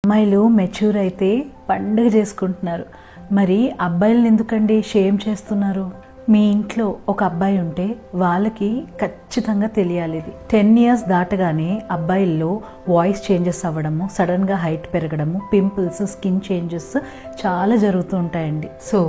అమ్మాయిలు మెచ్యూర్ అయితే పండుగ చేసుకుంటున్నారు. మరి అబ్బాయిలను ఎందుకండి షేమ్ చేస్తున్నారు? మీ ఇంట్లో ఒక అబ్బాయి ఉంటే వాళ్ళకి ఖచ్చితంగా తెలియాలి ఇది. 10 years దాటగానే అబ్బాయిల్లో వాయిస్ చేంజెస్ అవ్వడము, సడన్గా హైట్ పెరగడము, పింపుల్స్, స్కిన్ చేంజెస్ చాలా జరుగుతూ ఉంటాయండి. సో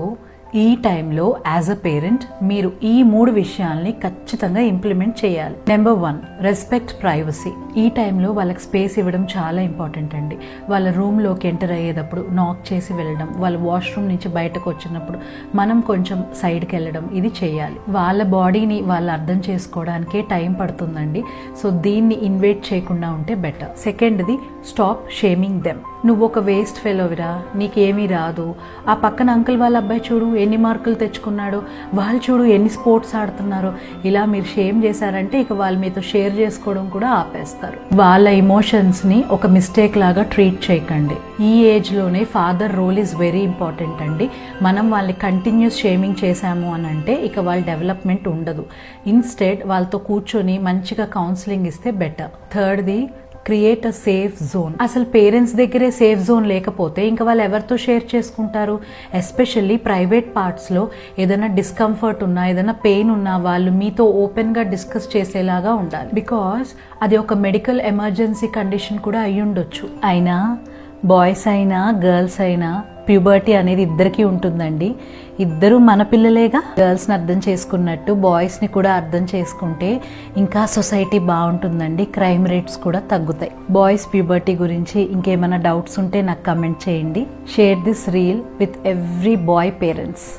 ఈ టైంలో యాజ్ అ పేరెంట్ మీరు ఈ 3 విషయాల్ని ఖచ్చితంగా ఇంప్లిమెంట్ చేయాలి. Number 1, respect privacy. ఈ టైంలో వాళ్ళకి స్పేస్ ఇవ్వడం చాలా ఇంపార్టెంట్ అండి. వాళ్ళ రూమ్లోకి ఎంటర్ అయ్యేటప్పుడు నాక్ చేసి వెళ్ళడం, వాళ్ళ వాష్రూమ్ నుంచి బయటకు వచ్చినప్పుడు మనం కొంచెం సైడ్కి వెళ్ళడం, ఇది చేయాలి. వాళ్ళ బాడీని వాళ్ళు అర్థం చేసుకోవడానికే టైం పడుతుందండి. సో దీన్ని ఇన్వైట్ చేయకుండా ఉంటే బెటర్. సెకండ్ది, స్టాప్ షేమింగ్ దెమ్. నువ్వు ఒక వేస్ట్ ఫెలోవిరా, నీకేమీ రాదు, ఆ పక్కన అంకుల్ వాళ్ళ అబ్బాయి చూడు ఎన్ని మార్కులు తెచ్చుకున్నాడో, వాళ్ళు చూడు ఎన్ని స్పోర్ట్స్ ఆడుతున్నారో, ఇలా మీరు షేమ్ చేశారంటే ఇక వాళ్ళు మీతో షేర్ చేసుకోవడం కూడా ఆపేస్తారు. వాళ్ళ ఎమోషన్స్ని ఒక మిస్టేక్ లాగా ట్రీట్ చేయకండి. ఈ ఏజ్లోనే father role is very important అండి. మనం వాళ్ళని కంటిన్యూస్ షేమింగ్ చేశాము అని అంటే ఇక వాళ్ళ డెవలప్మెంట్ ఉండదు. ఇన్స్టెడ్ వాళ్ళతో కూర్చొని మంచిగా కౌన్సిలింగ్ ఇస్తే బెటర్. థర్డ్ది, క్రియేట్ అ సేఫ్ జోన్. అసలు పేరెంట్స్ దగ్గరే సేఫ్ జోన్ లేకపోతే ఇంకా వాళ్ళు ఎవరితో షేర్ చేసుకుంటారు? ఎస్పెషల్లీ ప్రైవేట్ పార్ట్స్లో ఏదైనా డిస్కంఫర్ట్ ఉన్నా, ఏదైనా పెయిన్ ఉన్నా వాళ్ళు మీతో ఓపెన్గా డిస్కస్ చేసేలాగా ఉండాలి. బికాస్ అది ఒక మెడికల్ ఎమర్జెన్సీ కండిషన్ కూడా అయి ఉండొచ్చు. అయినా బాయ్స్ అయినా గర్ల్స్ అయినా ప్యూబర్టీ అనేది ఇద్దరికీ ఉంటుందండి. ఇద్దరు మన పిల్లలేగా. గర్ల్స్ని అర్థం చేసుకున్నట్టు బాయ్స్ని కూడా అర్థం చేసుకుంటే ఇంకా సొసైటీ బాగుంటుందండి. క్రైమ్ రేట్స్ కూడా తగ్గుతాయి. బాయ్స్ ప్యూబర్టీ గురించి ఇంకేమైనా డౌట్స్ ఉంటే నాకు కమెంట్ చేయండి. Share this reel with every boy parents.